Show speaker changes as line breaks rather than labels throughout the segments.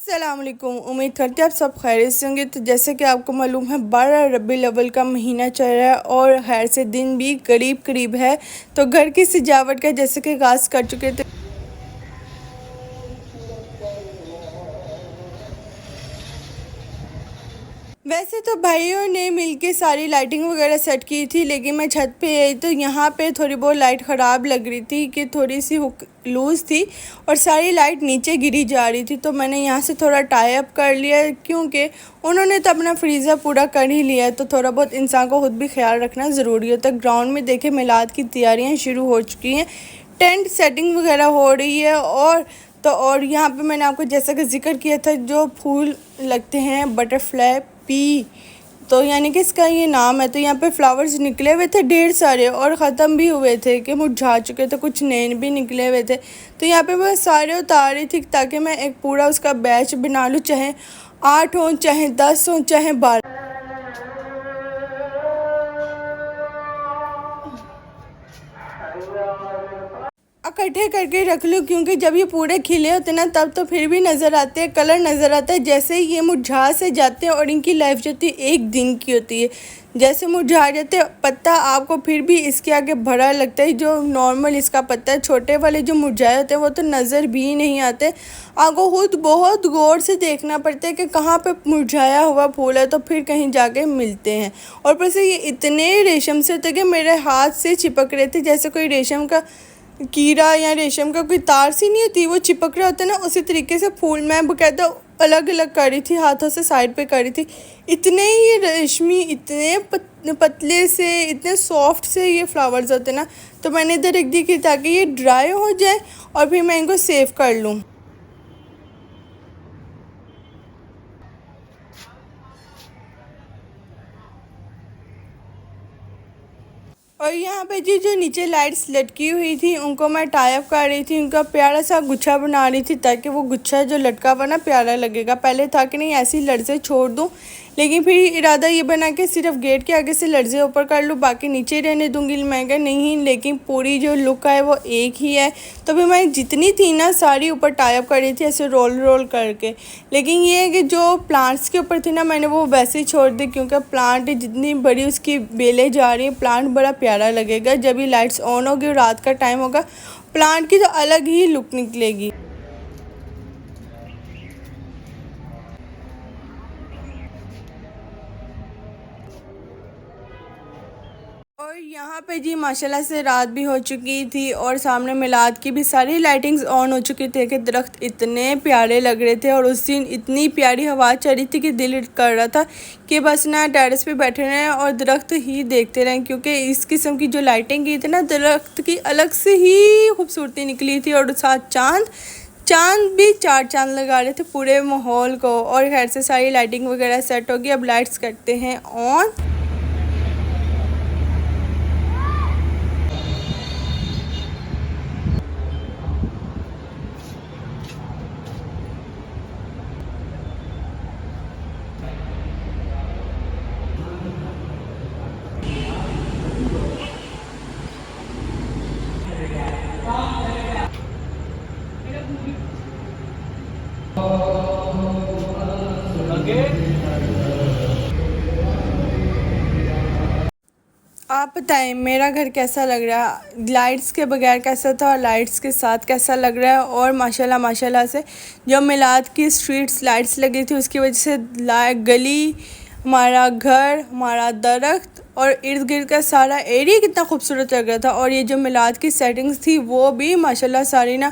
अस्सलामुअलैकुम। उम्मीद करते हैं आप सब खैरियत से होंगे। तो जैसे कि आपको मालूम है 12 रबीउल अव्वल का महीना चल रहा है और खैर से दिन भी करीब करीब है। तो घर की सजावट का जैसे कि आगाज़ कर चुके थे। वैसे तो भाइयों ने मिलके सारी लाइटिंग वगैरह सेट की थी, लेकिन मैं छत पे आई तो यहाँ पे थोड़ी बहुत लाइट ख़राब लग रही थी कि थोड़ी सी हुक लूज़ थी और सारी लाइट नीचे गिरी जा रही थी। तो मैंने यहाँ से थोड़ा टाई अप कर लिया क्योंकि उन्होंने तो अपना फ्रीज़र पूरा कर ही लिया है, तो थोड़ा बहुत इंसान को खुद भी ख्याल रखना ज़रूरी होता है। ग्राउंड में देखे मिलाद की तैयारियाँ शुरू हो चुकी हैं, टेंट सेटिंग वगैरह हो रही है। और यहाँ पे मैंने आपको जैसा कि जिक्र किया था, जो फूल लगते हैं बटरफ्लाई पी, तो यानी कि इसका ये नाम है। तो यहाँ पे फ्लावर्स निकले हुए थे ढेर सारे और ख़त्म भी हुए थे कि मुरझा चुके थे, कुछ नए भी निकले हुए थे। तो यहाँ पे मैं सारे उतार रही थी ताकि मैं एक पूरा उसका बैच बना लूँ, चाहे 8 हों, चाहे 10 हों, चाहे 12। इकट्ठे करके रख लूँ क्योंकि जब ये पूरे खिले होते ना तब तो फिर भी नज़र आते हैं, कलर नज़र आता है। जैसे ही ये मुरझा से जाते हैं और इनकी लाइफ जो होती है 1 दिन की होती है, जैसे मुरझा जाते हैं पत्ता आपको फिर भी इसके आगे भरा लगता है। जो नॉर्मल इसका पत्ता है, छोटे वाले जो मुरझाए होते हैं वो तो नज़र भी नहीं आते। आपको खुद बहुत गौर से देखना पड़ता है कि कहाँ पे मुरझाया हुआ फूल है, तो फिर कहीं जाके मिलते हैं। और पर से ये इतने रेशम से होते कि मेरे हाथ से चिपक रहे थे, जैसे कोई रेशम का कीड़ा या रेशम का कोई तार सी नहीं होती वो चिपक रहा होता है ना, उसी तरीके से फूल मैं बकायदा अलग अलग कर रही थी, हाथों से साइड पे कर रही थी। इतने ही रेशमी, इतने पतले से, इतने सॉफ्ट से ये फ्लावर्स होते हैं ना। तो मैंने इधर रख दी कि ताकि ये ड्राई हो जाए और फिर मैं इनको सेव कर लूँ। और यहाँ पे जी जो नीचे लाइट्स लटकी हुई थी उनको मैं टाई अप कर रही थी, उनका प्यारा सा गुच्छा बना रही थी ताकि वो गुच्छा जो लटका हुआ ना प्यारा लगेगा। पहले था कि नहीं ऐसी लर्ज़े छोड़ दूँ, लेकिन फिर इरादा ये बना कि सिर्फ गेट के आगे से लर्ज़े ऊपर कर लूँ, बाकी नीचे रहने दूँगी। मैं कहा नहीं, लेकिन पूरी जो लुक है वो एक ही है। तो फिर मैं जितनी थी ना सारी ऊपर टाई अप कर रही थी ऐसे रोल रोल करके। लेकिन ये है कि जो प्लांट्स के ऊपर थी ना मैंने वो वैसे ही छोड़ दी क्योंकि प्लांट जितनी बड़ी उसकी बेलें जा रही हैं, प्लांट बड़ा प्यारा लगेगा। जब ये लाइट्स ऑन होगी और रात का टाइम होगा, प्लांट की तो अलग ही लुक निकलेगी। और यहाँ पे जी माशाल्लाह से रात भी हो चुकी थी और सामने मिलाद की भी सारी लाइटिंग्स ऑन हो चुकी थी कि दरख्त इतने प्यारे लग रहे थे। और उस दिन इतनी प्यारी हवा चल रही थी कि दिल कर रहा था कि बस ना टेरेस पे बैठे रहें और दरख्त ही देखते रहें, क्योंकि इस किस्म की जो लाइटिंग की थी ना दरख्त की अलग से ही खूबसूरती निकली थी। और साथ चांद भी 4 चांद लगा रहे थे पूरे माहौल को। और खैर से सारी लाइटिंग वगैरह सेट होगी, अब लाइट्स करते हैं ऑन। आप बताएं मेरा घर कैसा लग रहा है, लाइट्स के बगैर कैसा था और लाइट्स के साथ कैसा लग रहा है। और माशाल्लाह माशाल्लाह से जो मिलाद की स्ट्रीट्स लाइट्स लगी थी उसकी वजह से गली, हमारा घर, हमारा दरख्त और इर्द गिर्द का सारा एरिया कितना खूबसूरत लग रहा था। और ये जो मिलाद की सेटिंग्स थी वो भी माशाल्लाह सारी ना,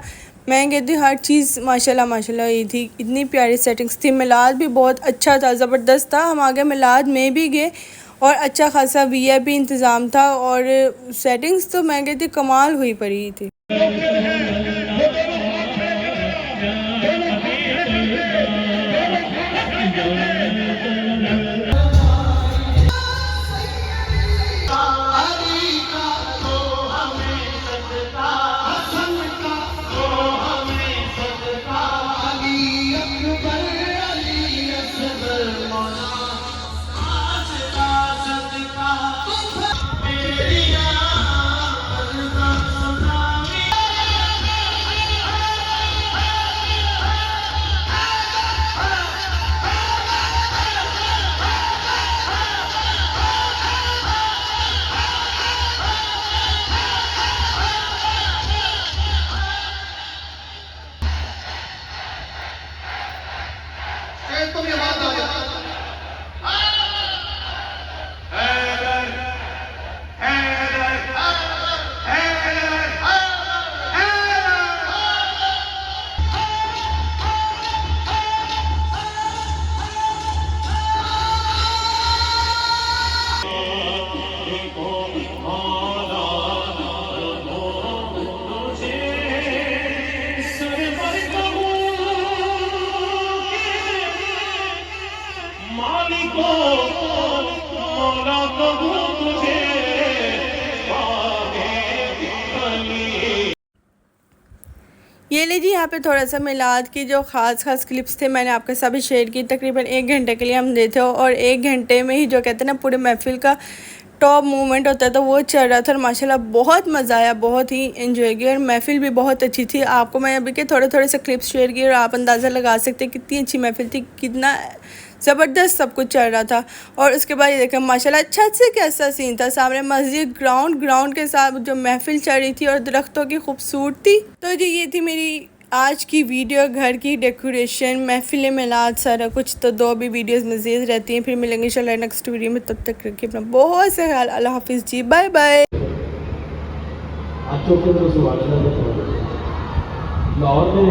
मैं कहती हूँ हर चीज़ माशाल्लाह माशाल्लाह ये थी, इतनी प्यारी सेटिंग्स थी। मिलाद भी बहुत अच्छा था, ज़बरदस्त था। हम आगे मिलाद में भी गए और अच्छा खासा वीआईपी इंतज़ाम था और सेटिंग्स तो मैं कहती कमाल हुई पड़ी थी। ये लीजिए यहाँ पे थोड़ा सा मिलाद की जो ख़ास क्लिप्स थे मैंने आपके साथ भी शेयर की। तकरीबन 1 घंटे के लिए हम देते हो और 1 घंटे में ही जो कहते हैं ना पूरे महफिल का टॉप मूवमेंट होता है तो वो चल रहा था और माशाल्लाह बहुत मज़ा आया, बहुत ही एंजॉय किया और महफिल भी बहुत अच्छी थी। आपको मैं अभी के थोड़े से क्लिप्स शेयर किए और आप अंदाज़ा लगा सकते हैं कितनी अच्छी महफिल थी, कितना ज़बरदस्त सब कुछ चल रहा था। और उसके बाद ये देखें माशाल्लाह छत से कैसा सीन था, सामने मस्जिद, ग्राउंड के साथ जो महफिल चल रही थी और दरख्तों की खूबसूरती। तो जी ये थी मेरी आज की वीडियो, घर की डेकोरेशन, महफिल मिलाद, सारा कुछ। तो 2 भी वीडियोस मज़ीद रहती हैं, फिर मिलेंगे इंशाल्लाह नेक्स्ट वीडियो में। तब तक रखिए अपना बहुत से ख्याल। अल्लाह हाफिज़ जी, बाय बाय।
लाहौर में